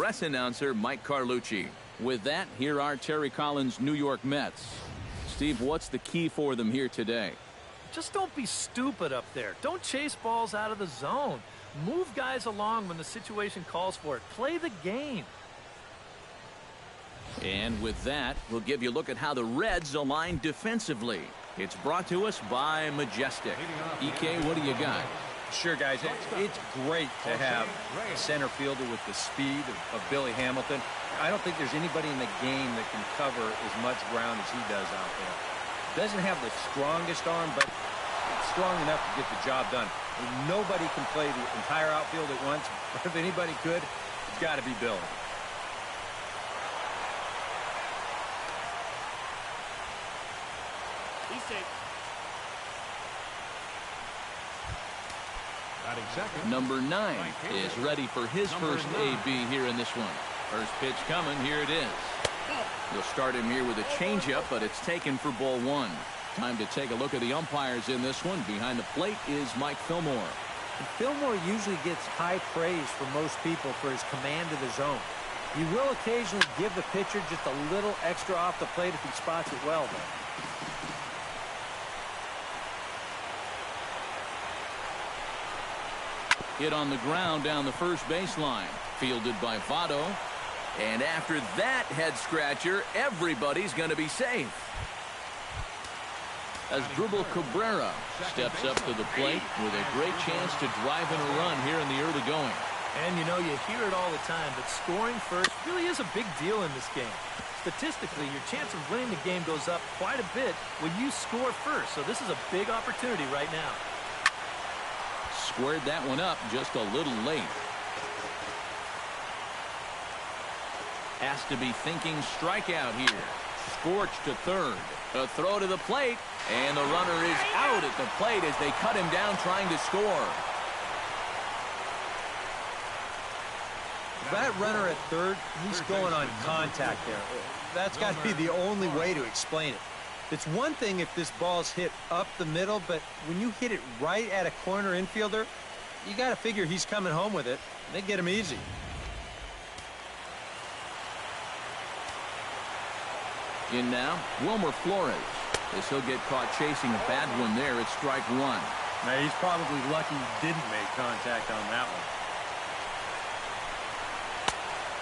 Express announcer Mike Carlucci. With that, here are Terry Collins' New York Mets. Steve, what's the key for them here today? Just don't be stupid up there. Don't chase balls out of the zone. Move guys along when the situation calls for it. Play the game. And with that, we'll give you a look at how the Reds align defensively. It's brought to us by Majestic. EK, what do you got? Sure, guys. It's great to have a center fielder with the speed of Billy Hamilton. I don't think there's anybody in the game that can cover as much ground as he does out there. Doesn't have the strongest arm, but it's strong enough to get the job done. And nobody can play the entire outfield at once, but if anybody could, it's got to be Billy. He's safe. Number 9 is ready for his first AB here in this one. First pitch coming. Here it is. They'll start him here with a changeup, but it's taken for ball 1. Time to take a look at the umpires in this one. Behind the plate is Mike Fillmore. And Fillmore usually gets high praise from most people for his command of the zone. You will occasionally give the pitcher just a little extra off the plate if he spots it well, though. Hit on the ground down the first baseline. Fielded by Votto. And after that head-scratcher, everybody's going to be safe. As Dribble Cabrera steps up to the plate with a great chance to drive in a run here in the early going. And, you know, you hear it all the time, but scoring first really is a big deal in this game. Statistically, your chance of winning the game goes up quite a bit when you score first. So this is a big opportunity right now. Squared that one up just a little late. Has to be thinking strikeout here. Scorched to third. A throw to the plate. And the runner is out at the plate as they cut him down trying to score. That runner at third, he's going on contact there. That's got to be the only way to explain it. It's one thing if this ball's hit up the middle, but when you hit it right at a corner infielder, you got to figure he's coming home with it. They get him easy. In now, Wilmer Flores. As he'll get caught chasing a bad one there at strike 1. Now, he's probably lucky he didn't make contact on that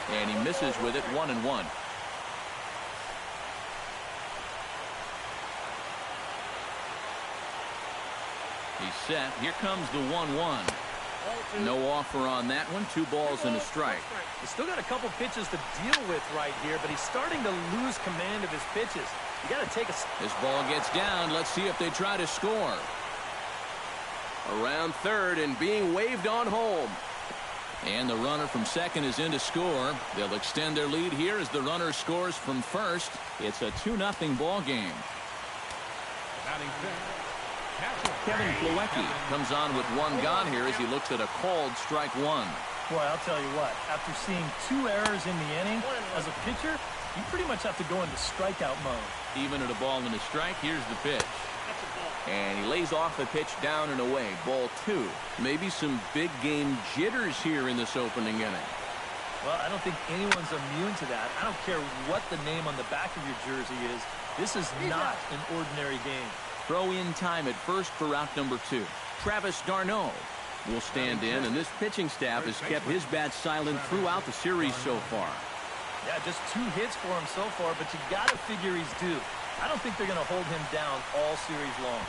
one. And he misses with it, 1-1. He's set. Here comes the 1-1. No offer on that one. 2 balls and a strike. He's still got a couple pitches to deal with right here, but he's starting to lose command of his pitches. You got to take a... This ball gets down. Let's see if they try to score. Around third and being waved on home. And the runner from second is in to score. They'll extend their lead here as the runner scores from first. It's a 2-0 ball game. Kevin Plawecki comes on with 1 gone here as he looks at a called strike 1. Boy, I'll tell you what, after seeing 2 errors in the inning, as a pitcher, you pretty much have to go into strikeout mode. Even at a ball and a strike, here's the pitch. And he lays off the pitch down and away. Ball 2. Maybe some big game jitters here in this opening inning. Well, I don't think anyone's immune to that. I don't care what the name on the back of your jersey is. This is not an ordinary game. Throw in time at first for out number 2. Travis d'Arnaud will stand in, and this pitching staff has kept his bat silent throughout the series so far. Yeah, just 2 hits for him so far, but you got to figure he's due. I don't think they're going to hold him down all series long.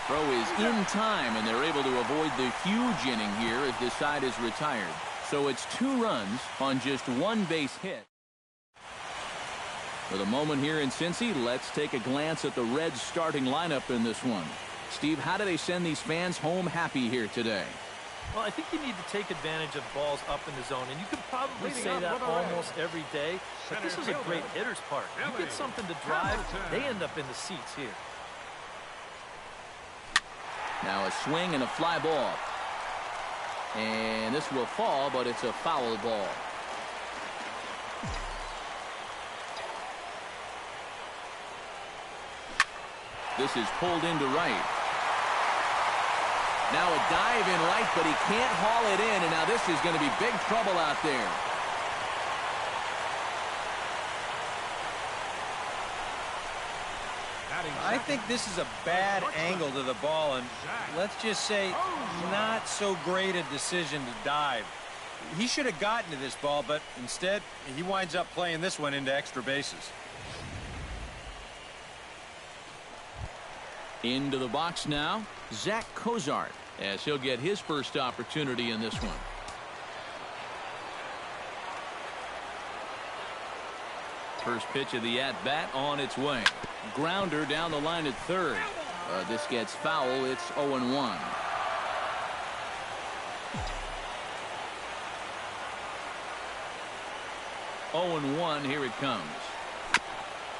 Throw is in time, and they're able to avoid the huge inning here as this side is retired. So it's 2 runs on just 1 base hit. For the moment here in Cincy, let's take a glance at the Reds starting lineup in this one. Steve, how do they send these fans home happy here today? Well, I think you need to take advantage of balls up in the zone, and you could probably say that almost every day, but this is a great hitter's park. You get something to drive, they end up in the seats here. Now a swing and a fly ball. And this will fall, but it's a foul ball. This is pulled into right. Now a dive in right, but he can't haul it in, and now this is going to be big trouble out there. I think this is a bad angle to the ball, and let's just say not so great a decision to dive. He should have gotten to this ball, but instead he winds up playing this one into extra bases. Into the box now, Zach Cozart, as he'll get his first opportunity in this one. First pitch of the at-bat on its way. Grounder down the line at third. This gets foul. It's 0-1. Here it comes.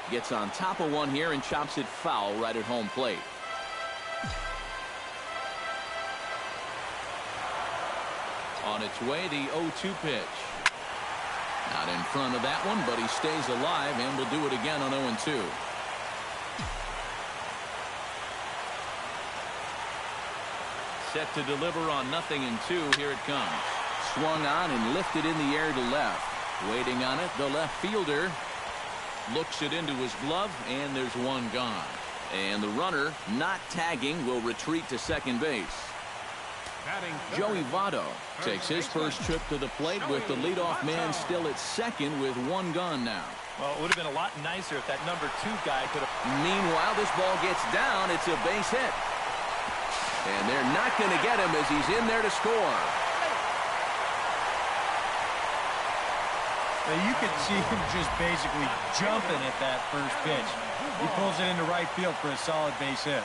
Gets on top of one here and chops it foul right at home plate. On its way, the 0-2 pitch. Not in front of that one, but he stays alive and will do it again on 0-2. Set to deliver on 0-2. Here it comes. Swung on and lifted in the air to left. Waiting on it, the left fielder looks it into his glove, and there's one gone. And the runner, not tagging, will retreat to second base. Joey Votto takes his first trip to the plate with the leadoff man still at second with one gone now. Well, it would have been a lot nicer if that number 2 guy could have. Meanwhile, this ball gets down. It's a base hit. And they're not going to get him as he's in there to score. Now you could see him just basically jumping at that first pitch. He pulls it into right field for a solid base hit.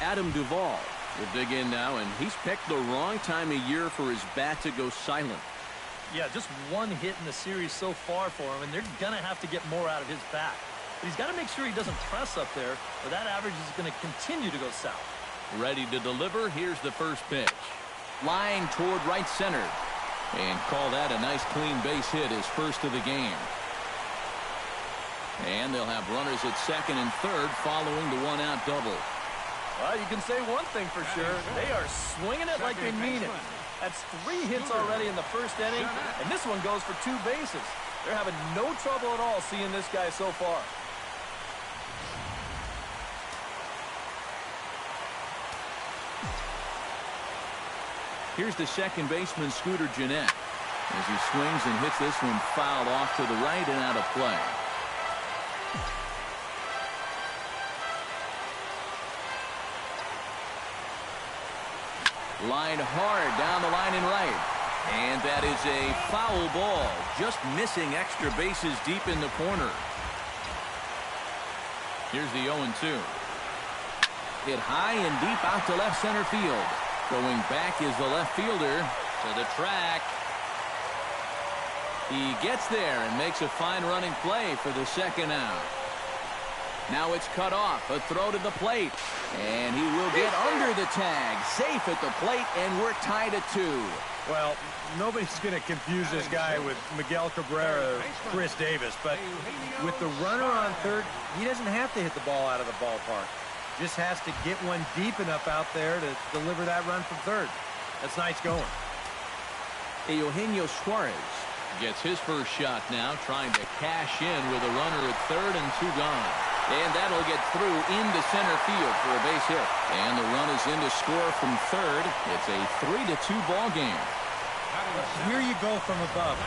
Adam Duvall will dig in now, and he's picked the wrong time of year for his bat to go silent. Yeah, just one hit in the series so far for him, and they're going to have to get more out of his bat. But he's got to make sure he doesn't press up there, or that average is going to continue to go south. Ready to deliver. Here's the first pitch. Line toward right center. And call that a nice clean base hit, his first of the game. And they'll have runners at second and third following the one-out double. Well, you can say one thing for sure. They are swinging it like they mean it. That's 3 hits already in the first inning, and this one goes for 2 bases. They're having no trouble at all seeing this guy so far. Here's the second baseman, Scooter Gennett, as he swings and hits this one fouled off to the right and out of play. Line hard down the line and right. And that is a foul ball, just missing extra bases deep in the corner. Here's the 0-2. Hit high and deep out to left center field. Going back is the left fielder to the track. He gets there and makes a fine running play for the second out. Now it's cut off. A throw to the plate. And he will get under the tag. Safe at the plate, and we're tied at 2. Well, nobody's going to confuse this guy with Miguel Cabrera or Chris Davis, but with the runner on third, he doesn't have to hit the ball out of the ballpark. Just has to get one deep enough out there to deliver that run from third. That's nice going. Eugenio Suarez gets his first shot now, trying to cash in with a runner at third and 2 gone. And that'll get through into center field for a base hit. And the run is in to score from third. It's a 3-2 ball game. Here you go from above.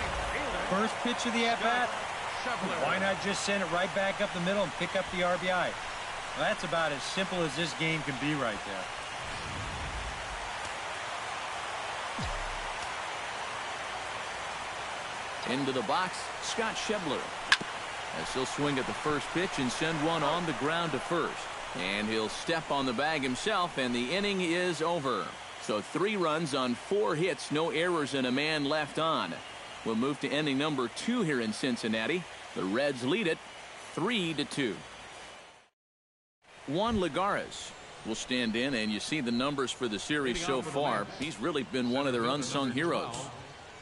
First pitch of the at-bat. Why not just send it right back up the middle and pick up the RBI? Well, that's about as simple as this game can be right there. Into the box, Scott Schebler. As he'll swing at the first pitch and send one on the ground to first. And he'll step on the bag himself, and the inning is over. So 3 runs on 4 hits, no errors, and a man left on. We'll move to inning number 2 here in Cincinnati. The Reds lead it 3-2. Juan Lagares will stand in, and you see the numbers for the series so far. He's really been one of their unsung heroes.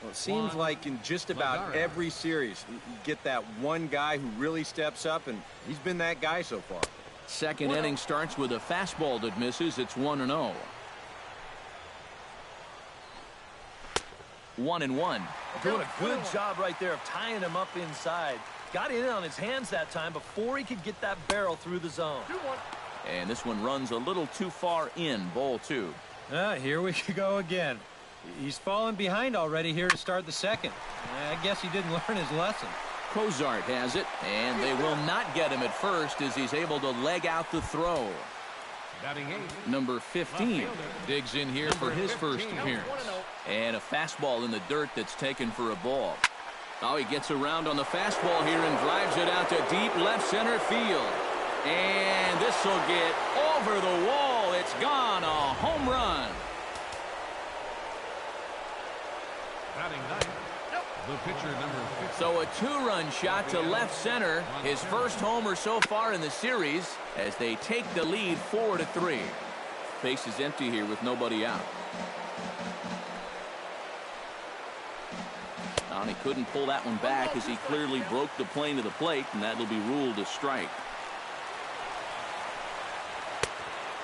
Well, it seems like in just about every series, you get that one guy who really steps up, and he's been that guy so far. Second inning starts with a fastball that misses. It's 1-0. 1-1. Doing a good job right there of tying him up inside. Got in on his hands that time before he could get that barrel through the zone. And this one runs a little too far in, ball 2. Here we go again. He's fallen behind already here to start the second. I guess he didn't learn his lesson. Cozart has it, and they will not get him at first as he's able to leg out the throw. Number 15 digs in here for his first appearance. And a fastball in the dirt that's taken for a ball. Oh, he gets around on the fastball here and drives it out to deep left center field. And this will get over the wall. It's gone. A home run. The pitcher, number 50. So a 2-run shot to left center. His first homer so far in the series as they take the lead 4-3. Base is empty here with nobody out. Oh, he couldn't pull that one back as he clearly broke the plane to the plate, and that'll be ruled a strike.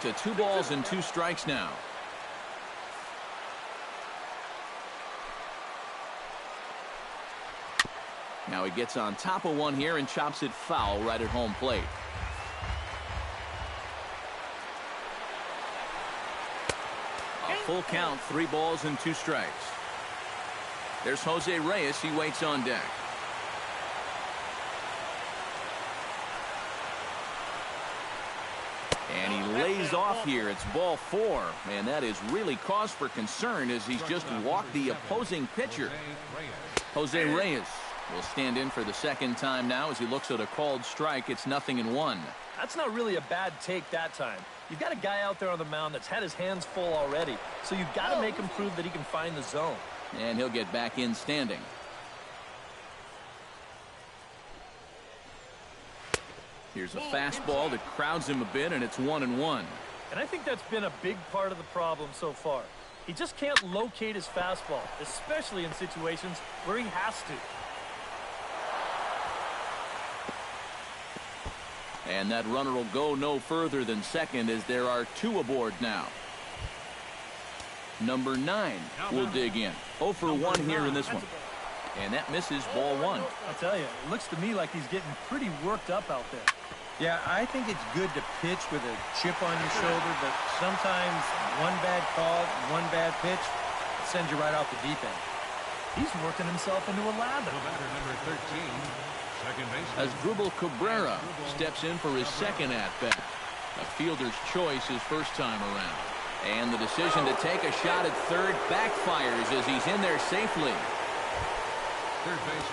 To 2 balls and 2 strikes now. Now he gets on top of one here and chops it foul right at home plate. A full count, 3 balls and 2 strikes. There's Jose Reyes. He waits on deck. And he lays off here. It's ball 4. And that is really cause for concern as he's just walked the opposing pitcher. Jose Reyes will stand in for the second time now as he looks at a called strike. It's 0-1. That's not really a bad take that time. You've got a guy out there on the mound that's had his hands full already. So you've got to make him prove that he can find the zone. And he'll get back in standing. Here's a fastball that crowds him a bit, and it's 1-1. And I think that's been a big part of the problem so far. He just can't locate his fastball, especially in situations where he has to. And that runner will go no further than second as there are 2 aboard now. Number 9 will dig in. 0 for 1 here in this one. And that misses ball 1. I'll tell you, it looks to me like he's getting pretty worked up out there. Yeah, I think it's good to pitch with a chip on your shoulder, but sometimes one bad call, one bad pitch sends you right off the deep end. He's working himself into a lather. Batter number 13, second baseman. As Dribble Cabrera steps in for his second at-bat. A fielder's choice his first time around. And the decision to take a shot at third backfires as he's in there safely.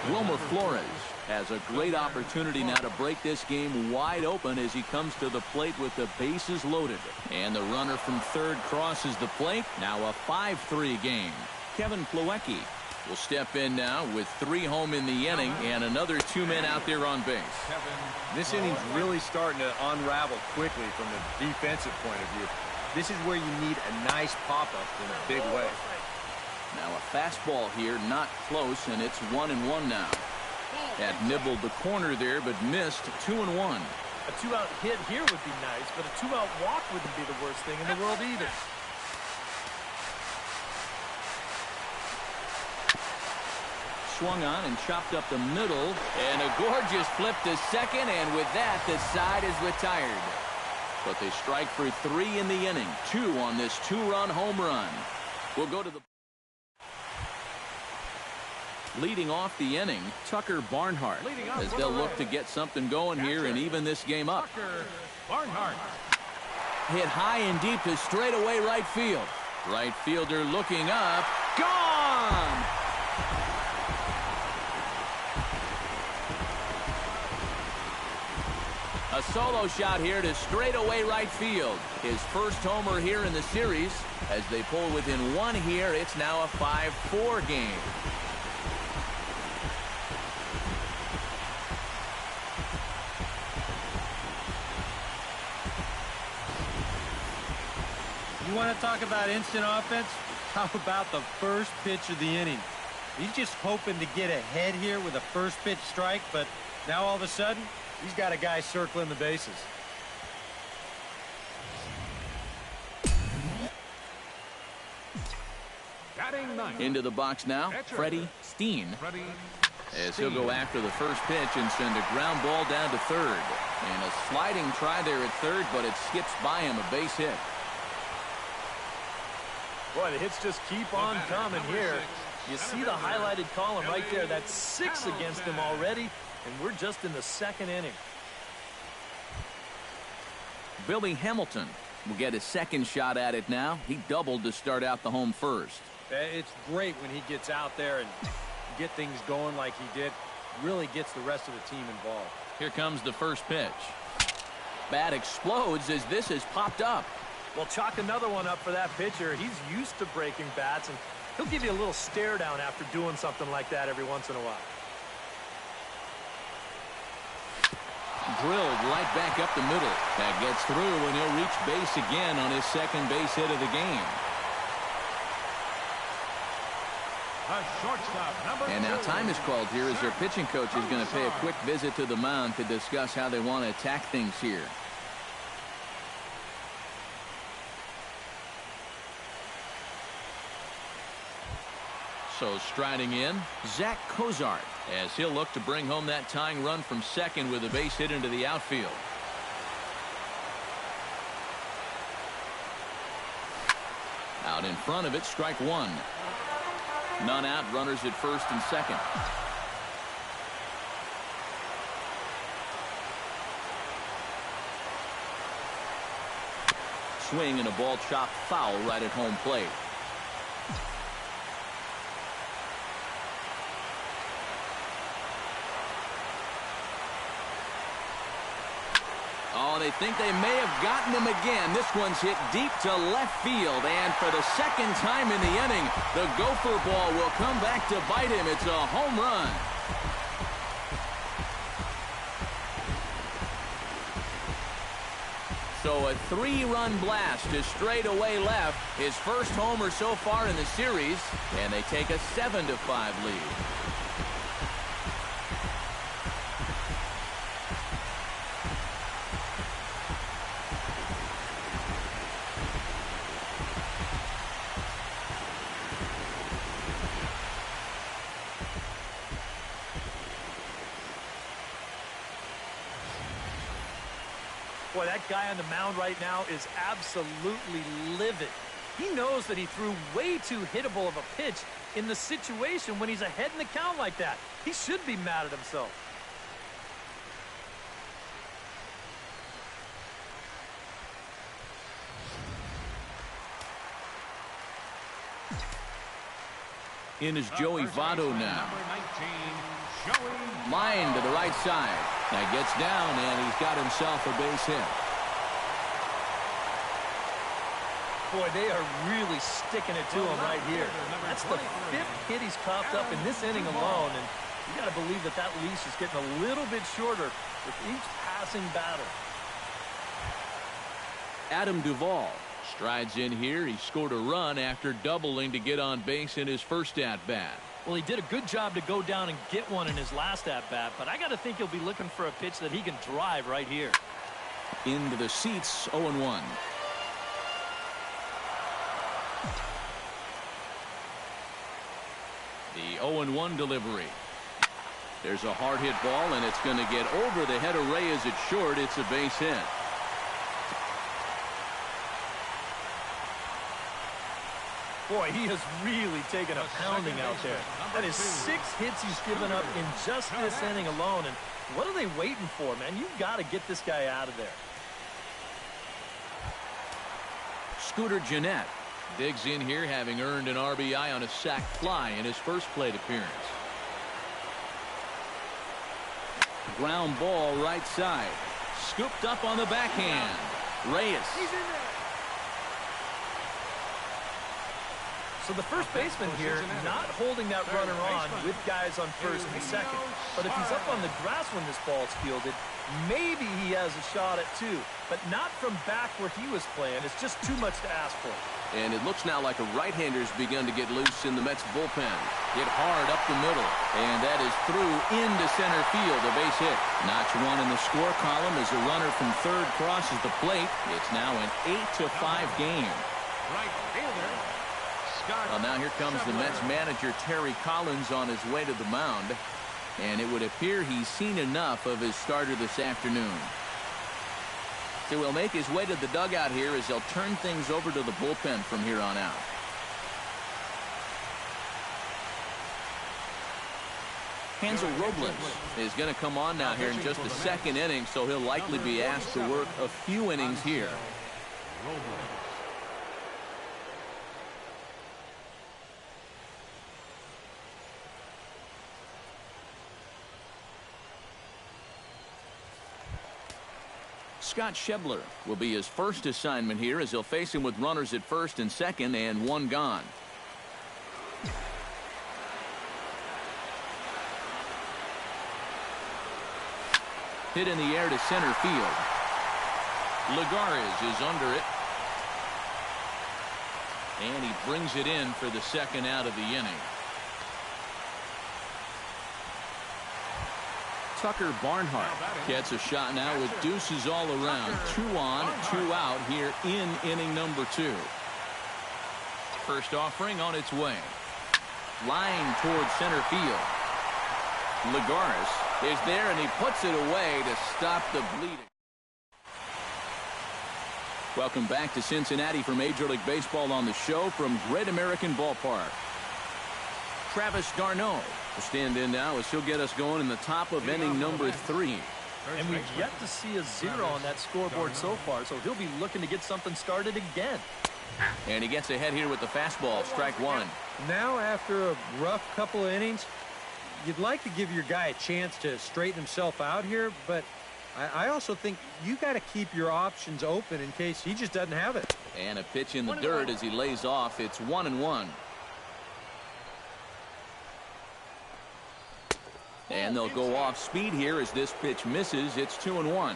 Wilmer Flores has a great opportunity now to break this game wide open as he comes to the plate with the bases loaded. And the runner from third crosses the plate. Now a 5-3 game. Kevin Plawecki will step in now with 3 home in the inning and another 2 men out there on base. This inning's really starting to unravel quickly from the defensive point of view. This is where you need a nice pop-up in a big way. Now a fastball here, not close, and it's 1-1 now. Had nibbled the corner there, but missed. 2-1. A 2-out hit here would be nice, but a 2-out walk wouldn't be the worst thing in the world either. Swung on and chopped up the middle, and a gorgeous flip to second, and with that, the side is retired. But they strike for 3 in the inning. 2 on this 2-run home run. We'll go to the... Leading off the inning, Tucker Barnhart, as they'll look to get something going here and even this game up. Barnhart. Hit high and deep to straightaway right field. Right fielder looking up. Gone! A solo shot here to straightaway right field. His first homer here in the series. As they pull within 1 here, it's now a 5-4 game. You want to talk about instant offense? How about the first pitch of the inning? He's just hoping to get ahead here with a first pitch strike, but now all of a sudden, he's got a guy circling the bases. Batting 9. Into the box now, Freddie Steen. as he'll go after the first pitch and send a ground ball down to third. And a sliding try there at third, but it skips by him, a base hit. Boy, the hits just keep on coming here. You see the highlighted column right there. That's 6 against him already, and we're just in the second inning. Billy Hamilton will get his second shot at it now. He doubled to start out the home first. It's great when he gets out there and get things going like he did. Really gets the rest of the team involved. Here comes the first pitch. Bat explodes as this has popped up. Well, chalk another one up for that pitcher. He's used to breaking bats, and he'll give you a little stare down after doing something like that every once in a while. Drilled right back up the middle. That gets through, and he'll reach base again on his second base hit of the game. And now time is called here as their pitching coach is going to pay a quick visit to the mound to discuss how they want to attack things here. So striding in, Zach Cozart, as he'll look to bring home that tying run from second with a base hit into the outfield. Out in front of it, strike one. None out, runners at first and second. Swing and a ball chopped foul right at home plate. Oh, they think they may have gotten him again. This one's hit deep to left field, and for the second time in the inning, the gopher ball will come back to bite him. It's a home run. So a 3-run blast to straightaway left, his first homer so far in the series, and they take a 7-5 lead. Boy, that guy on the mound right now is absolutely livid. He knows that he threw way too hittable of a pitch in the situation when he's ahead in the count like that. He should be mad at himself. In is Joey Votto now. Line to the right side. That gets down, and he's got himself a base hit. Boy, they are really sticking it to him right here. That's the 5th hit he's coughed up in this inning alone, and you got to believe that that leash is getting a little bit shorter with each passing batter. Adam Duvall strides in here. He scored a run after doubling to get on base in his first at-bat. Well, he did a good job to go down and get one in his last at-bat, but I got to think he'll be looking for a pitch that he can drive right here. Into the seats, 0-1. The 0-1 delivery. There's a hard hit ball, and it's going to get over the head of Reyes at short. It's a base hit. Boy, he has really taken a pounding out there. That is 6 hits he's given up in just this inning alone. And what are they waiting for, man? You've got to get this guy out of there. Scooter Gennett digs in here, having earned an RBI on a sac fly in his first plate appearance. Ground ball right side. Scooped up on the backhand. Reyes. He's in there. So the first baseman here not holding that runner on with guys on first and second. But if he's up on the grass when this ball's fielded, maybe he has a shot at 2. But not from back where he was playing. It's just too much to ask for. And it looks now like a right-hander's begun to get loose in the Mets bullpen. Hit hard up the middle. And that is through into center field, a base hit. Notch 1 in the score column as a runner from third crosses the plate. It's now an 8-5 game. Right fielder. Well, now here comes the Mets manager, Terry Collins, on his way to the mound. And it would appear he's seen enough of his starter this afternoon. So he'll make his way to the dugout here as they'll turn things over to the bullpen from here on out. Hansel Robles is going to come on now here in just the second inning, so he'll likely be asked to work a few innings here. Scott Schebler will be his first assignment here as he'll face him with runners at first and second and one gone. Hit in the air to center field. Lagares is under it. And he brings it in for the second out of the inning. Tucker Barnhart gets a shot now with deuces all around. 2 on, 2 out here in inning number 2. First offering on its way. Line towards center field. Lagares is there, and he puts it away to stop the bleeding. Welcome back to Cincinnati for Major League Baseball on the show from Great American Ballpark. Travis d'Arnaud will stand in now as he'll get us going in the top of inning number 3. And we've yet to see a 0 on that scoreboard so far, so he'll be looking to get something started again. And he gets ahead here with the fastball, strike 1. Now, after a rough couple of innings, you'd like to give your guy a chance to straighten himself out here, but I also think you got to keep your options open in case he just doesn't have it. And a pitch in the dirt as he lays off. It's 1-1. And they'll go off speed here as this pitch misses. It's 2-1.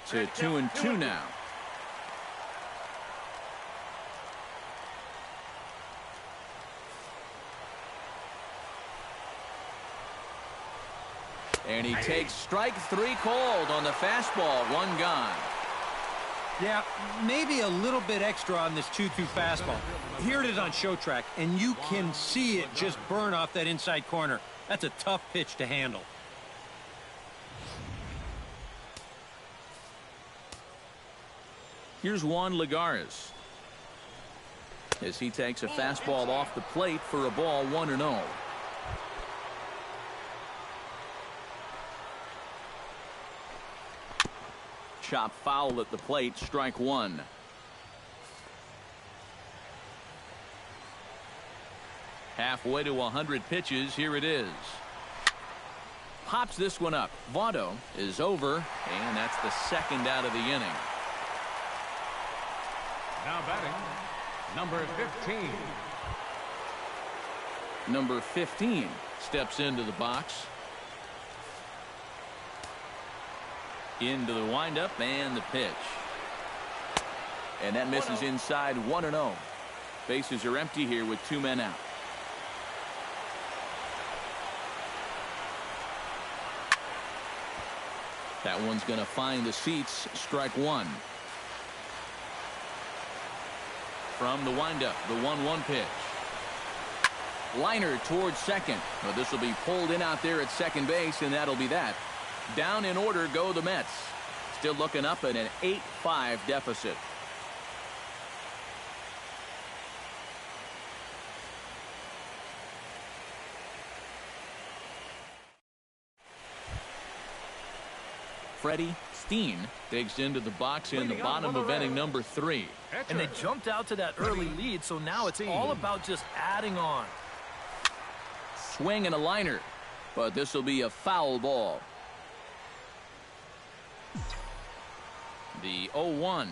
To 2-2 now. And he takes strike 3 cold on the fastball. 1 gone. Yeah, maybe a little bit extra on this 2-2 fastball. Here it is on show track, and you can see it just burn off that inside corner. That's a tough pitch to handle. Here's Juan Lagares as he takes a fastball off the plate for a ball, 1-0. Chop foul at the plate, strike 1. Halfway to 100 pitches, here it is. Pops this one up. Votto is over, and that's the second out of the inning. Now batting, number 15. Number 15 steps into the box. Into the windup and the pitch. And that misses inside, 1-0. Bases are empty here with 2 men out. That one's going to find the seats, strike 1. From the windup, the 1-1 pitch. Liner towards second. Well, this will be pulled in out there at second base, and that'll be that. Down in order go the Mets. Still looking up at an 8-5 deficit. Freddie Steen digs into the box in the bottom of inning number 3. And they jumped out to that early lead, so now it's all about just adding on. Swing and a liner, but this will be a foul ball. The 0-1.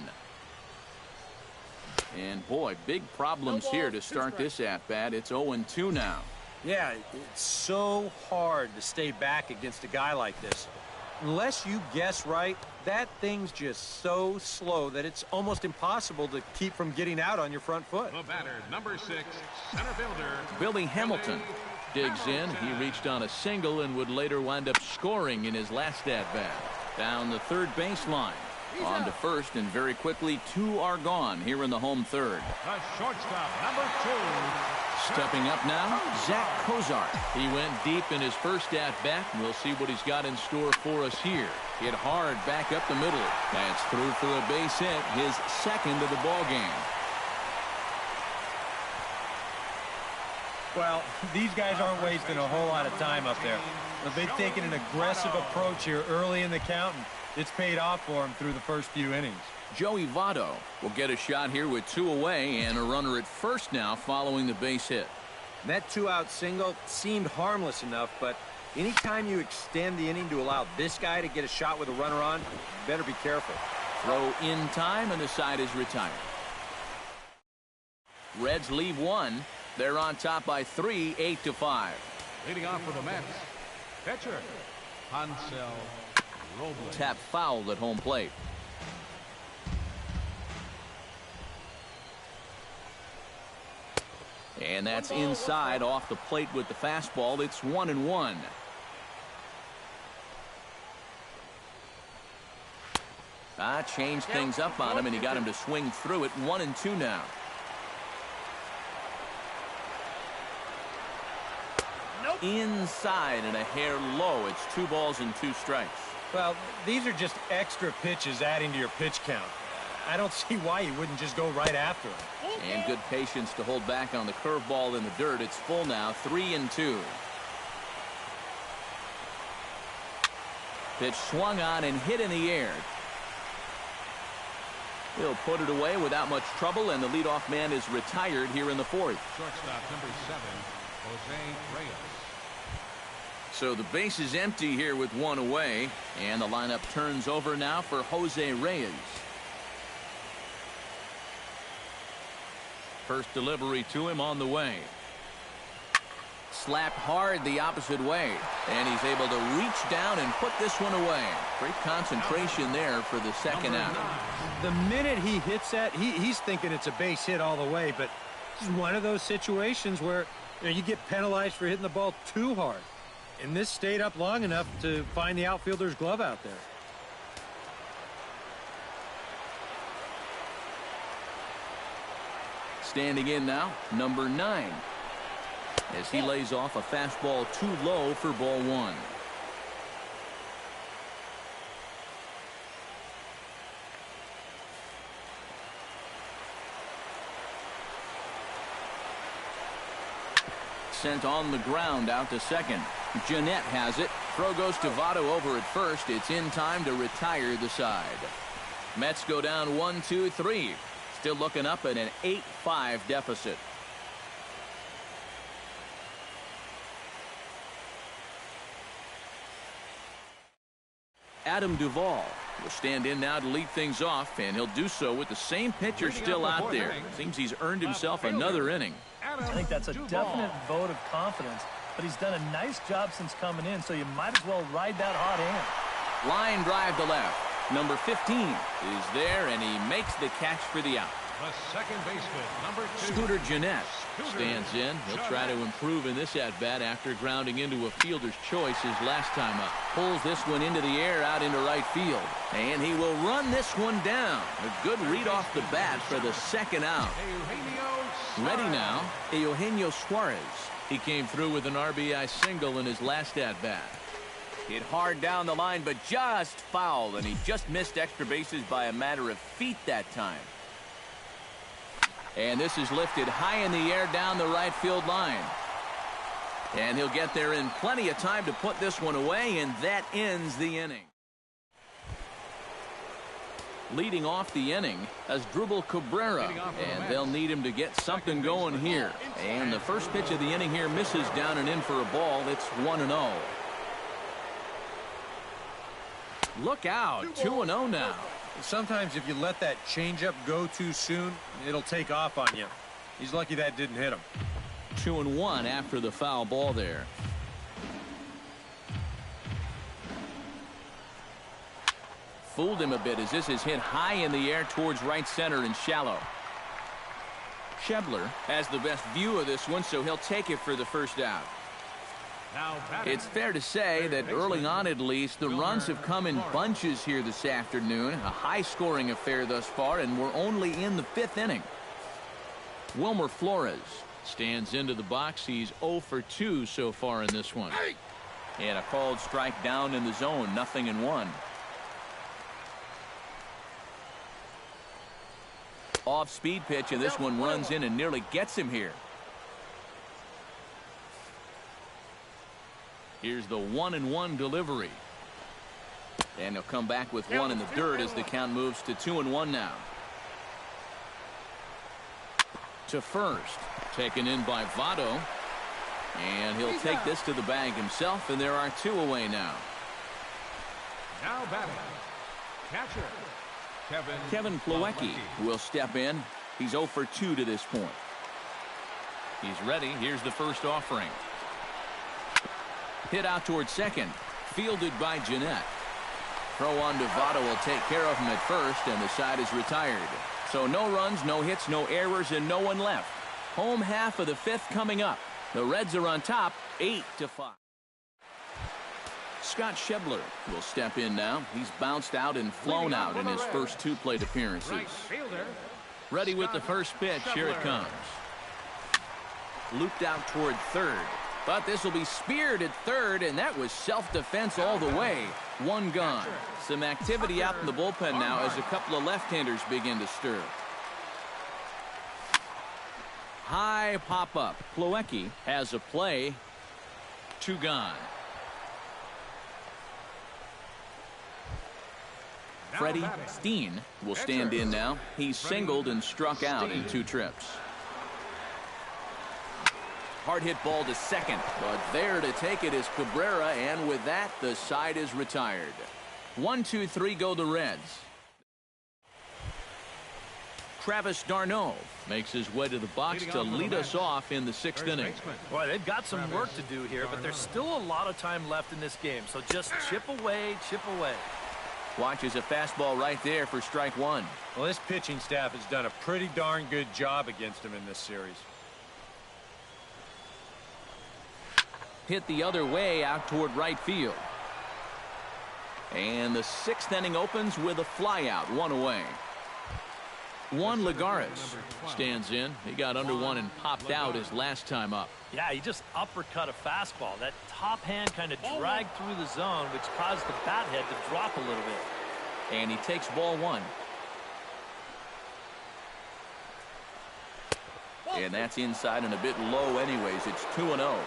And boy, big problems here to start this at-bat. It's 0-2 now. Yeah, it's so hard to stay back against a guy like this. Unless you guess right, that thing's just so slow that it's almost impossible to keep from getting out on your front foot. The batter, number 6, center fielder, Billy Hamilton digs in. He reached on a single and would later wind up scoring in his last at-bat. Down the third baseline. On to first, and very quickly 2 are gone here in the home third. the shortstop, number 2. Stepping up now, Zach Kozar. He went deep in his first at-bat. We'll see what he's got in store for us here. Hit hard back up the middle. That's through for a base hit, his second of the ball game. Well, these guys aren't wasting a whole lot of time up there. They've taken an aggressive approach here early in the count, and it's paid off for them through the first few innings. Joey Votto will get a shot here with 2 away and a runner at first now following the base hit. That 2-out single seemed harmless enough, but anytime you extend the inning to allow this guy to get a shot with a runner on, you better be careful. Throw in time and the side is retired. Reds leave 1. They're on top by 3, 8-5. Leading off for the Mets, pitcher, Hansel Robles. Tap fouled at home plate. And that's inside off the plate with the fastball. It's 1-1. Changed things up on him, and he got him to swing through it. 1-2 now. Inside and a hair low. It's 2 balls and 2 strikes. Well, these are just extra pitches adding to your pitch count. I don't see why you wouldn't just go right after him. And good patience to hold back on the curveball in the dirt. It's full now, 3-2. Pitch swung on and hit in the air. He'll put it away without much trouble, and the leadoff man is retired here in the 4th. Shortstop number 7, Jose Reyes. So the base is empty here with 1 away, and the lineup turns over now for Jose Reyes. First delivery to him on the way. Slapped hard the opposite way, and he's able to reach down and put this one away. Great concentration there for the second out. The minute he hits that, he's thinking it's a base hit all the way, but this is one of those situations where you get penalized for hitting the ball too hard. And this stayed up long enough to find the outfielder's glove out there. Standing in now, number 9. As he lays off a fastball too low for ball 1. Sent on the ground out to second. Jeanette has it. Throw goes to Votto over at first. It's in time to retire the side. Mets go down 1-2-3. Still looking up at an 8-5 deficit. Adam Duvall will stand in now to lead things off, and he'll do so with the same pitcher still out there. Seems he's earned himself another inning. I think that's a definite vote of confidence, but he's done a nice job since coming in, so you might as well ride that hot hand. Line drive to left. Number 15 is there, and he makes the catch for the out. The second baseman, number 2. Scooter Jeanette stands in. He'll try to improve in this at-bat after grounding into a fielder's choice his last time up. Pulls this one into the air out into right field. And he will run this one down. A good read off the bat for the second out. Ready now, Eugenio Suarez. He came through with an RBI single in his last at-bat. Hit hard down the line, but just fouled, and he just missed extra bases by a matter of feet that time. And this is lifted high in the air down the right field line. And he'll get there in plenty of time to put this one away, and that ends the inning. Leading off the inning as Drupal Cabrera, and they'll need him to get something going here. And the first pitch of the inning here misses down and in for a ball. It's 1-0. Look out, 2-0 now. Sometimes if you let that changeup go too soon, it'll take off on you. He's lucky that didn't hit him. 2-1 after the foul ball there. Fooled him a bit as this is hit high in the air towards right center and shallow. Schebler has the best view of this one, so he'll take it for the first out. It's fair to say that early on, at least, the runs have come in bunches here this afternoon. A high-scoring affair thus far, and we're only in the 5th inning. Wilmer Flores Stands into the box. He's 0 for 2 so far in this one. And a called strike down in the zone. 0-1. Off-speed pitch, and this one runs in and nearly gets him here. Here's the 1-1 delivery. And he'll come back with one in the dirt as the count moves to 2-1 now. To first. Taken in by Votto. And he'll take this to the bag himself, and there are 2 away now. Now batting, catcher, Kevin Plawecki will step in. He's 0 for 2 to this point. He's ready. Here's the first offering. Hit out towards second. Fielded by Jeanette. Throw on to Votto will take care of him at first, and the side is retired. So no runs, no hits, no errors, and no one left. Home half of the 5th coming up. The Reds are on top, 8-5. Scott Schebler will step in now. He's bounced out and flown out in his first 2 plate appearances. Ready with the first pitch. Here it comes. Looped out toward third. But this will be speared at third, and that was self-defense all the way. 1 gone. Some activity out in the bullpen now as a couple of left-handers begin to stir. High pop-up. Plawecki has a play. 2 gone. Freddie Steen will stand in now. He's singled and struck out in 2 trips. Hard hit ball to second, but there to take it is Cabrera, and with that, the side is retired. 1-2-3 go the Reds. Travis d'Arnaud makes his way to the box to lead us off in the 6th inning. Boy, they've got some work to do here, but there's still a lot of time left in this game, so just chip away, chip away. Watches a fastball right there for strike 1. Well, this pitching staff has done a pretty darn good job against him in this series. Hit the other way out toward right field. And the 6th inning opens with a flyout, 1 away. Juan Lagares stands in. He got under one and popped out his last time up. Yeah, he just uppercut a fastball. That top hand kind of dragged through the zone, which caused the bat head to drop a little bit. And he takes ball 1. And that's inside and a bit low anyways. It's 2-0.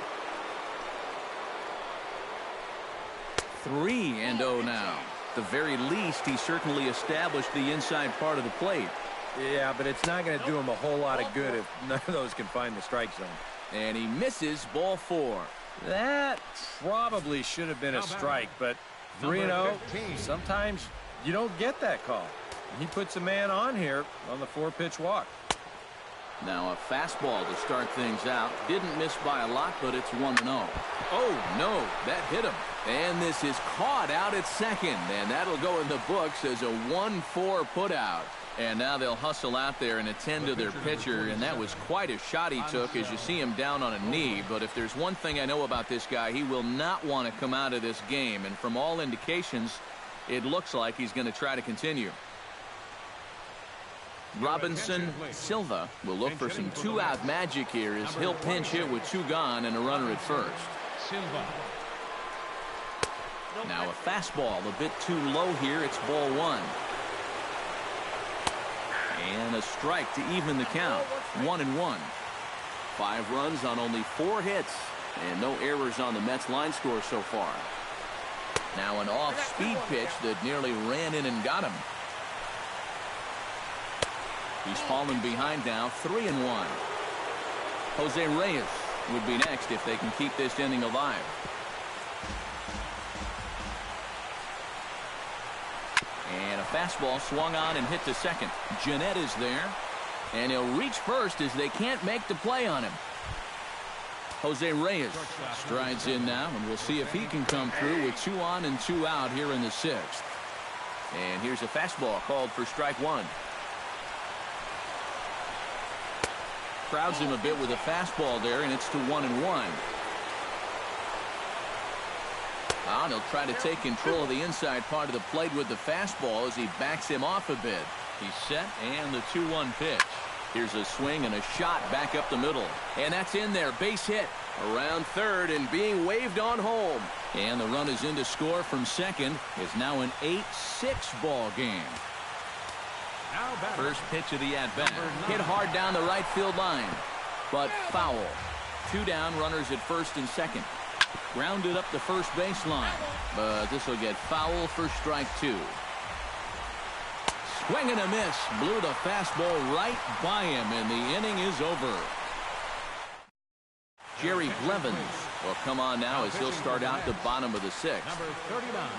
3-0 now. At the very least, he certainly established the inside part of the plate. Yeah, but it's not going to do him a whole lot of good if none of those can find the strike zone. And he misses ball 4. That probably should have been a strike, but 3-0, sometimes you don't get that call. He puts a man on here on the 4-pitch walk. Now a fastball to start things out. Didn't miss by a lot, but it's 1-0. Oh, no, that hit him. And this is caught out at second, and that'll go in the books as a 1-4 putout. And now they'll hustle out there and attend to their pitcher, and that was quite a shot he took as you see him down on a knee. But if there's one thing I know about this guy, he will not want to come out of this game. And from all indications, it looks like he's going to try to continue. Robinson Silva will look for some 2-out magic here as he'll pinch hit with 2 gone and a runner at first. Now a fastball a bit too low here. It's ball 1. And a strike to even the count. 1-1. 5 runs on only 4 hits. And no errors on the Mets line score so far. Now an off-speed pitch that nearly ran in and got him. He's fallen behind now, 3-1. Jose Reyes would be next if they can keep this inning alive. And a fastball swung on and hit to second. Jeanette is there. And he'll reach first as they can't make the play on him. Jose Reyes strides in now, and we'll see if he can come through with 2 on and 2 out here in the 6th. And here's a fastball called for strike 1. Crowds him a bit with a fastball there, and it's to 1-1. And he'll try to take control of the inside part of the plate with the fastball as he backs him off a bit. He's set, and the 2-1 pitch. Here's a swing and a shot back up the middle. And that's in there. Base hit. Around third and being waved on home. And the run is in to score from second. It's now an 8-6 ball game. First pitch of the at-bat. Hit hard down the right field line. But foul. 2 down, runners at first and second. Grounded up the first baseline. But this will get foul for strike 2. Swing and a miss. Blew the fastball right by him, and the inning is over. Jerry Blevins will come on now as he'll start out the bottom of the 6th. Number 39.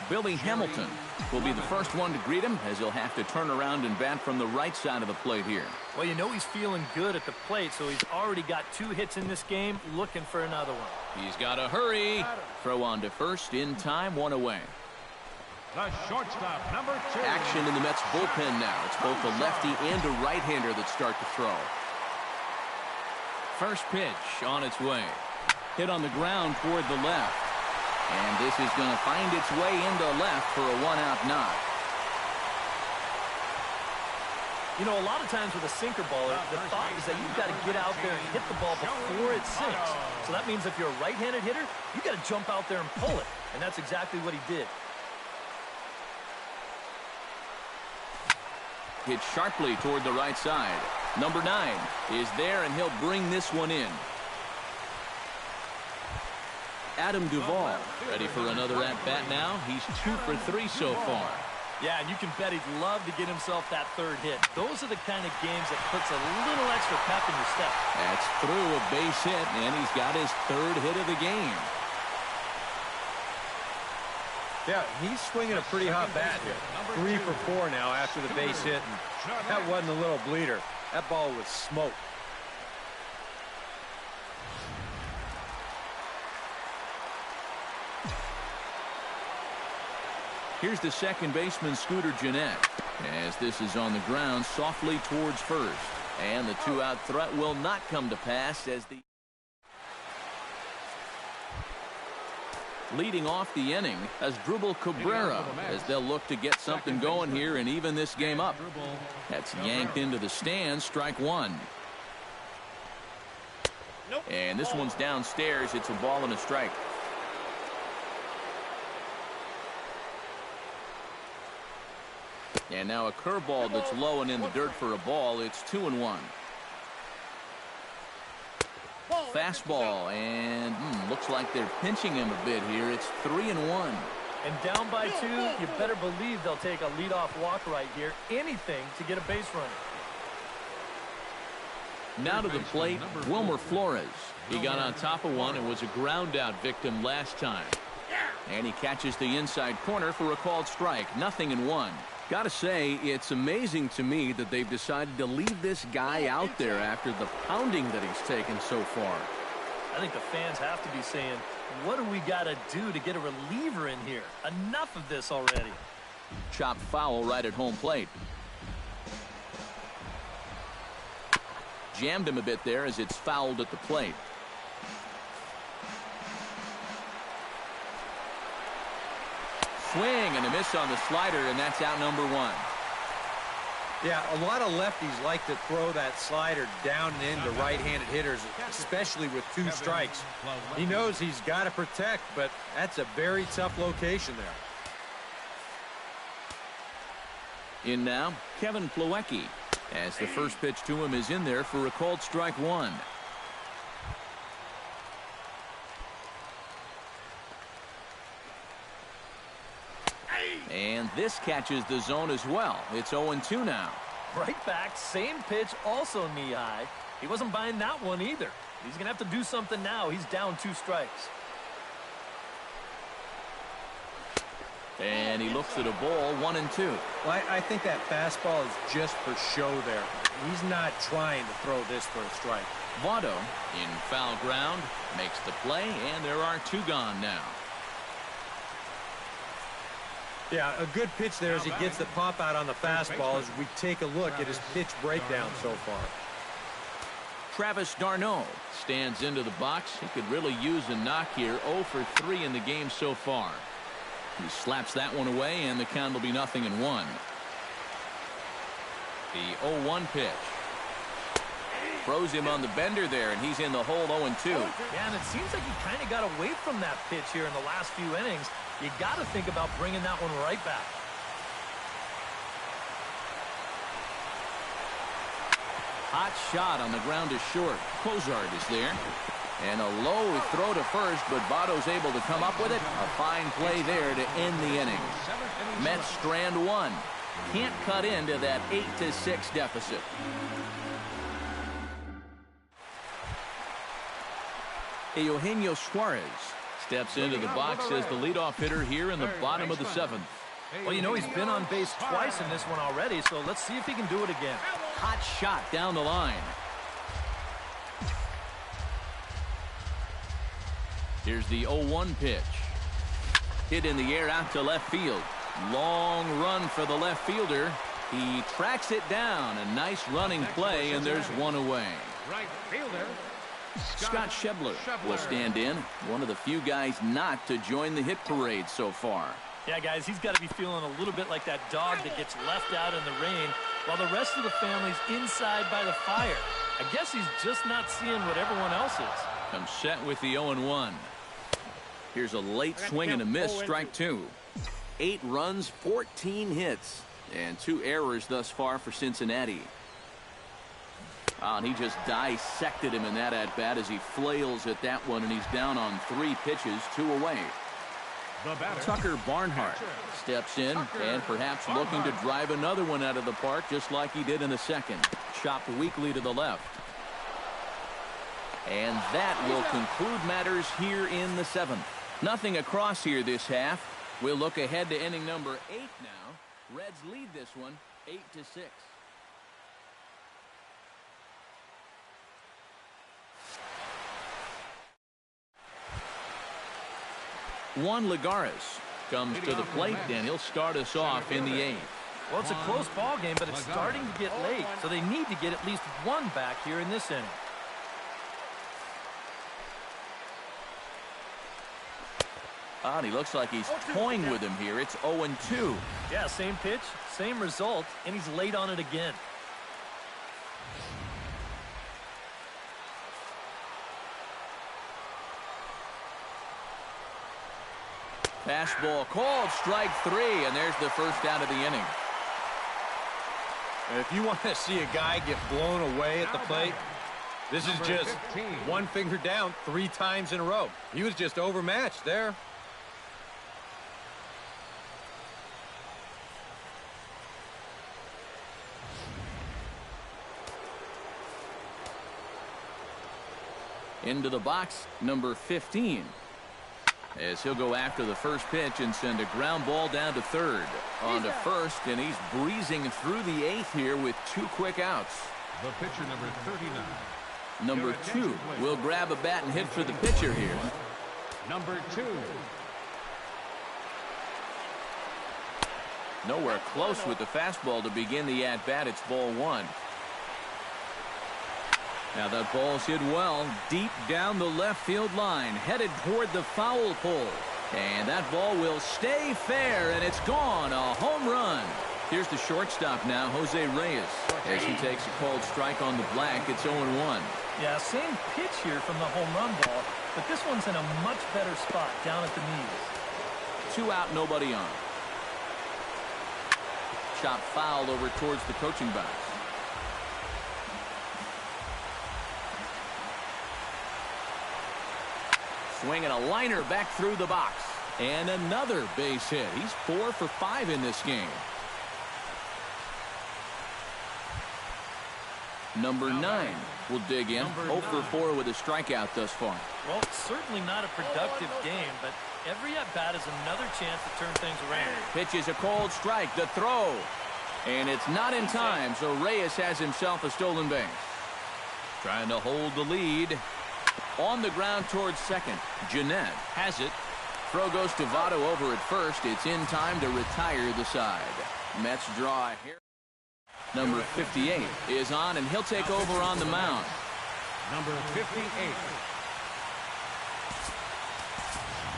Billy Hamilton will be the first one to greet him as he'll have to turn around and bat from the right side of the plate here. Well, you know he's feeling good at the plate, so he's already got 2 hits in this game, looking for another one. He's got to hurry. Throw on to first in time, 1 away. The shortstop, number 2. Action in the Mets bullpen now. It's both a lefty and a right-hander that start to throw. First pitch on its way. Hit on the ground toward the left. And this is going to find its way into left for a 1-out knock. You know, a lot of times with a sinker baller, the thought is that you've got to get out there and hit the ball before it sinks. So that means if you're a right-handed hitter, you've got to jump out there and pull it. And that's exactly what he did. Hit sharply toward the right side. Number 9 is there, and he'll bring this one in. Adam Duvall ready for another at-bat now. He's 2 for 3 so far. Yeah, and you can bet he'd love to get himself that 3rd hit. Those are the kind of games that puts a little extra pep in your step. That's through a base hit, and he's got his 3rd hit of the game. Yeah, he's swinging a pretty hot bat here. 3 for 4 now after the base hit. And that wasn't a little bleeder. That ball was smoked. Here's the second baseman, Scooter Gennett, as this is on the ground softly towards first. And the 2-out threat will not come to pass as the leading off the inning as Drupal Cabrera as they'll look to get something going here and even this game up. That's yanked into the stands, strike 1. And this one's downstairs. It's a ball and a strike. And now a curveball that's low and in the dirt for a ball. It's 2-1. Fastball, and looks like they're pinching him a bit here. It's 3-1. And down by 2, you better believe they'll take a leadoff walk right here. Anything to get a base runner. Now to the plate, Wilmer Flores. He got on top of one and was a ground-out victim last time. And he catches the inside corner for a called strike. 0-1. Gotta say, it's amazing to me that they've decided to leave this guy out there after the pounding that he's taken so far. I think the fans have to be saying, what do we got to do to get a reliever in here? Enough of this already. Chopped foul right at home plate. Jammed him a bit there as it's fouled at the plate. Swing and a miss on the slider, and that's out number 1. Yeah, a lot of lefties like to throw that slider down and into right-handed hitters, especially with 2 strikes. He knows he's got to protect, but that's a very tough location there. In now, Kevin Plawecki, as the first pitch to him is in there for a called strike 1. And this catches the zone as well. It's 0-2 now. Right back, same pitch, also knee high. He wasn't buying that one either. He's going to have to do something now. He's down 2 strikes. And he looks at a ball, 1-2. Well, I think that fastball is just for show there. He's not trying to throw this for a strike. Votto in foul ground makes the play, and there are 2 gone now. Yeah, a good pitch there as he gets the pop out on the fastball as we take a look at his pitch breakdown so far. Travis d'Arnaud stands into the box. He could really use a knock here. 0 for 3 in the game so far. He slaps that one away, and the count will be 0-1. The 0-1 pitch. Throws him on the bender there, and he's in the hole 0-2. Yeah, and it seems like he kind of got away from that pitch here in the last few innings. You got to think about bringing that one right back. Hot shot on the ground is short. Cozart is there. And a low throw to first, but Votto's able to come up with it. A fine play there to end the inning. Mets strand one. Can't cut into that 8-6 deficit. Eugenio Suarez steps into the box as the leadoff hitter here in the bottom of the seventh. Well, you know, he's been on base twice in this one already, so let's see if he can do it again. Hot shot down the line. Here's the 0-1 pitch. Hit in the air out to left field. Long run for the left fielder. He tracks it down. A nice running play, and there's one away. Right fielder, Scott Schebler will stand in. One of the few guys not to join the hit parade so far. Yeah, guys, he's got to be feeling a little bit like that dog that gets left out in the rain while the rest of the family's inside by the fire. I guess he's just not seeing what everyone else is. I'm set with the 0-1. Here's a late swing and a miss, strike two. 8 runs, 14 hits, and 2 errors thus far for Cincinnati. And he just dissected him in that at-bat as he flails at that one, and he's down on 3 pitches, 2 away. Tucker Barnhart steps in and perhaps looking to drive another one out of the park just like he did in the second. Chopped weakly to the left. And that will conclude matters here in the seventh. Nothing across here this half. We'll look ahead to inning number 8 now. Reds lead this one 8-6. Juan Lagares comes to the plate, and he'll start us off in the 8th. Well, it's a close ball game, but it's starting to get late, so they need to get at least one back here in this inning. And he looks like he's toying with him here. It's 0-2. Yeah, same pitch, same result, and he's late on it again. Fastball called, strike 3, and there's the first out of the inning. And if you want to see a guy get blown away at the plate, this is just 1 finger down 3 times in a row. He was just overmatched there. Into the box, number 15. As he'll go after the first pitch and send a ground ball down to third. On to first, and he's breezing through the 8th here with 2 quick outs. the pitcher number 39. Number 2 will grab a bat and hit for the pitcher here. Number 2. Nowhere close with the fastball to begin the at-bat. It's ball 1. Now that ball's hit well, deep down the left field line, headed toward the foul pole. And that ball will stay fair, and it's gone. A home run. Here's the shortstop now, Jose Reyes. As he takes a called strike on the black, it's 0-1. Yeah, same pitch here from the home run ball, but this one's in a much better spot down at the knees. 2 out, nobody on. Shot fouled over towards the coaching box. Swinging a liner back through the box. And another base hit. He's 4 for 5 in this game. Number 9 will dig in. 0 for 4 with a strikeout thus far. Well, certainly not a productive game, but every at-bat is another chance to turn things around. Pitches a cold strike. The throw. And it's not in time, so Reyes has himself a stolen base. Trying to hold the lead. On the ground towards second. Jeanette has it. Throw goes to Votto over at first. It's in time to retire the side. Mets draw here. Number 58 is on, and he'll take over on the mound. Number 58.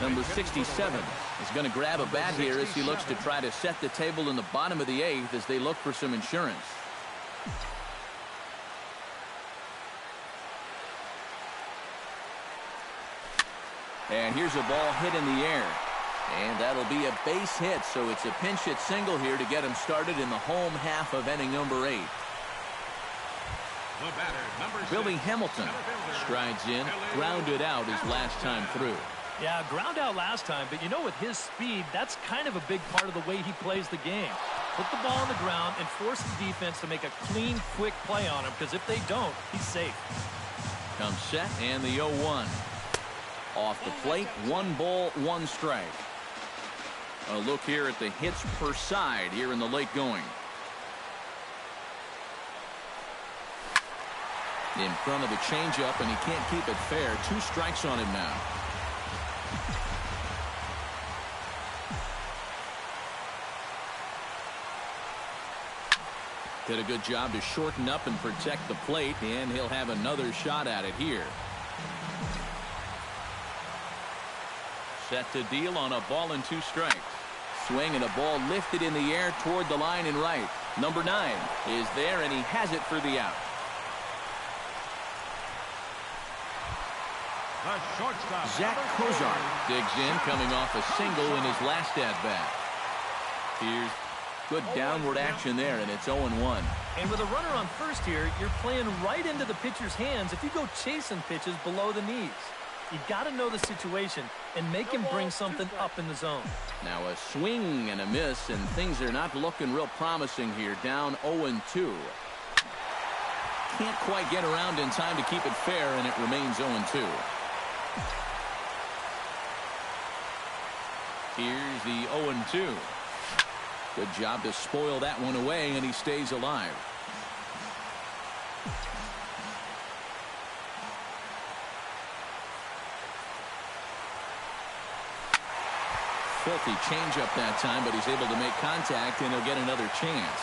Number 67 is going to grab a bat here as he looks to try to set the table in the bottom of the 8th as they look for some insurance. And here's a ball hit in the air. And that'll be a base hit, so it's a pinch hit single here to get him started in the home half of inning number 8. The batter, number 6, Billy Hamilton strides in, grounded out his last time through. Yeah, ground out last time, but you know, with his speed, that's kind of a big part of the way he plays the game. Put the ball on the ground and force the defense to make a clean, quick play on him, because if they don't, he's safe. Comes set, and the 0-1. Off the plate, 1 ball, 1 strike. A look here at the hits per side here in the late going. In front of the changeup, and he can't keep it fair. 2 strikes on him now. Did a good job to shorten up and protect the plate, and he'll have another shot at it here. Set to deal on a ball and 2 strikes. Swing and a ball lifted in the air toward the line and right. Number 9 is there, and he has it for the out. The shortstop, Zach number 4. Cozart digs in, coming off a single in his last at-bat. Here's good downward action there, and it's 0-1. And with a runner on first here, you're playing right into the pitcher's hands if you go chasing pitches below the knees. You got to know the situation and make him bring something up in the zone. Now a swing and a miss, and things are not looking real promising here. Down 0-2. Can't quite get around in time to keep it fair, and it remains 0-2. Here's the 0-2. Good job to spoil that one away, and he stays alive. Filthy changeup that time, but he's able to make contact, and he'll get another chance.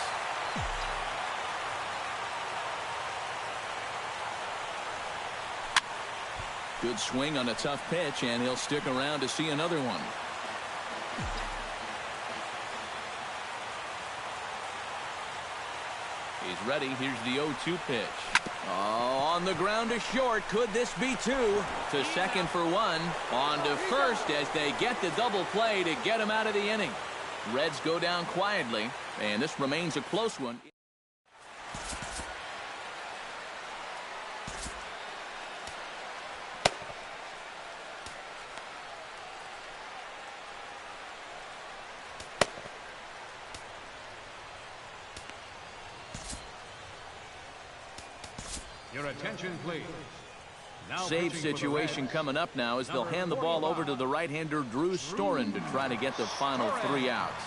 Good swing on a tough pitch, and he'll stick around to see another one. He's ready. Here's the 0-2 pitch. Oh, on the ground to short. Could this be 2? To second for 1. On to first as they get the double play to get him out of the inning. Reds go down quietly, and this remains a close one. Your attention, please. Now Save situation coming up now as they'll hand the ball over to the right-hander Drew Storen to try to get the final 3 outs.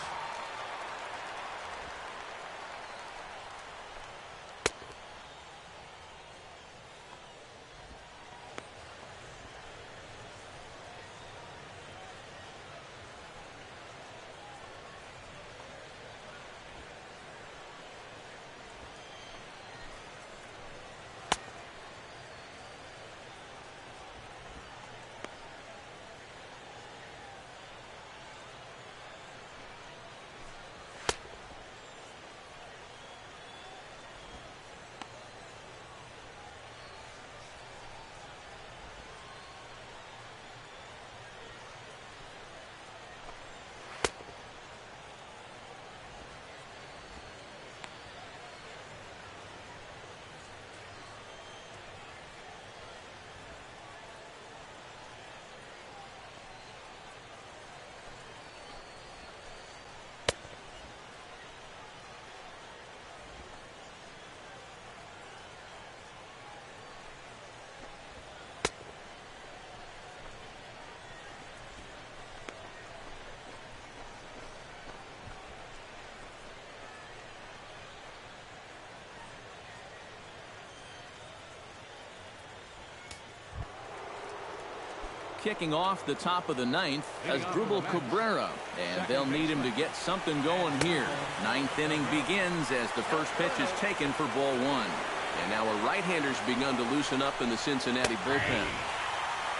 Kicking off the top of the 9th as Drupal Cabrera, and they'll need him to get something going here. 9th inning begins as the first pitch is taken for ball 1. And now a right-hander's begun to loosen up in the Cincinnati bullpen.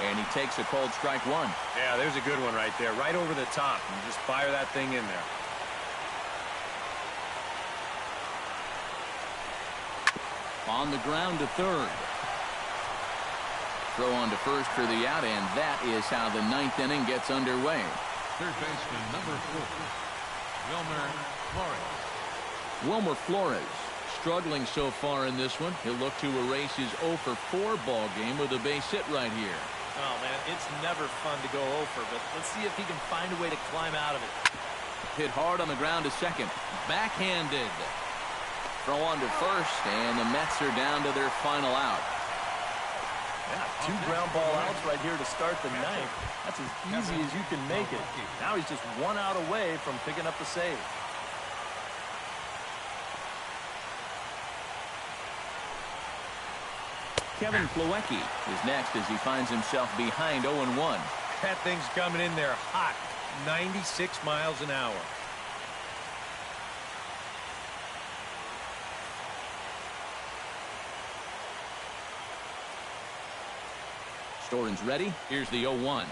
And he takes a called strike 1. Yeah, there's a good one right there, right over the top. And just fire that thing in there. On the ground to third. throw on to first for the out, and that is how the ninth inning gets underway. Third baseman, number 4, Wilmer Flores struggling so far in this one. He'll look to erase his 0 for 4 ball game with a base hit right here. Oh, man, it's never fun to go over, but let's see if he can find a way to climb out of it. Hit hard on the ground to second. Backhanded. Throw on to first, and the Mets are down to their final out. Yeah, 2 ground ball outs right here to start the ninth. That's as easy as you can make it. Now he's just 1 out away from picking up the save. Kevin Plawecki is next as he finds himself behind 0-1. That thing's coming in there hot. 96 miles an hour. Storen's ready. Here's the 0-1.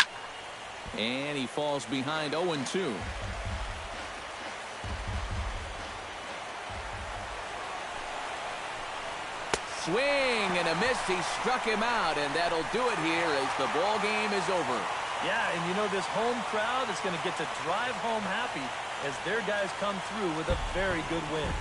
And he falls behind 0-2. Swing and a miss. He struck him out, and that'll do it here as the ball game is over. Yeah, and you know this home crowd is going to get to drive home happy as their guys come through with a very good win.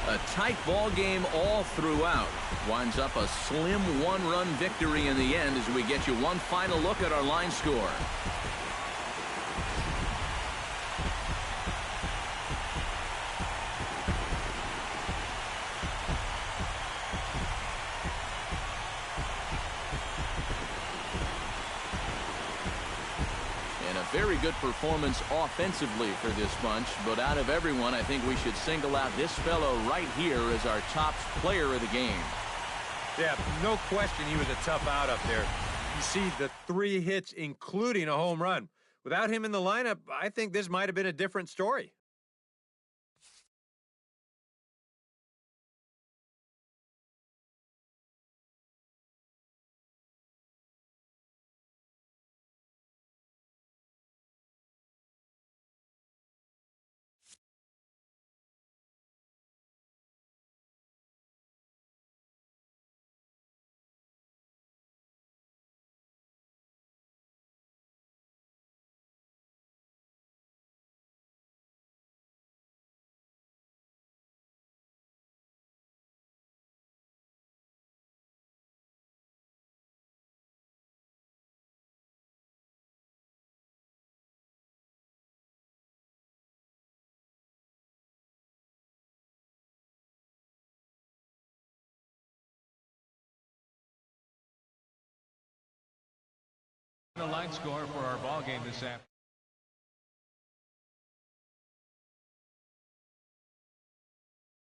A tight ball game all throughout. Winds up a slim 1-run victory in the end as we get you one final look at our line score. Very good performance offensively for this bunch, but out of everyone, I think we should single out this fellow right here as our top player of the game. Yeah, no question he was a tough out up there. You see the 3 hits, including a home run. Without him in the lineup, I think this might have been a different story. The line score for our ball game this afternoon.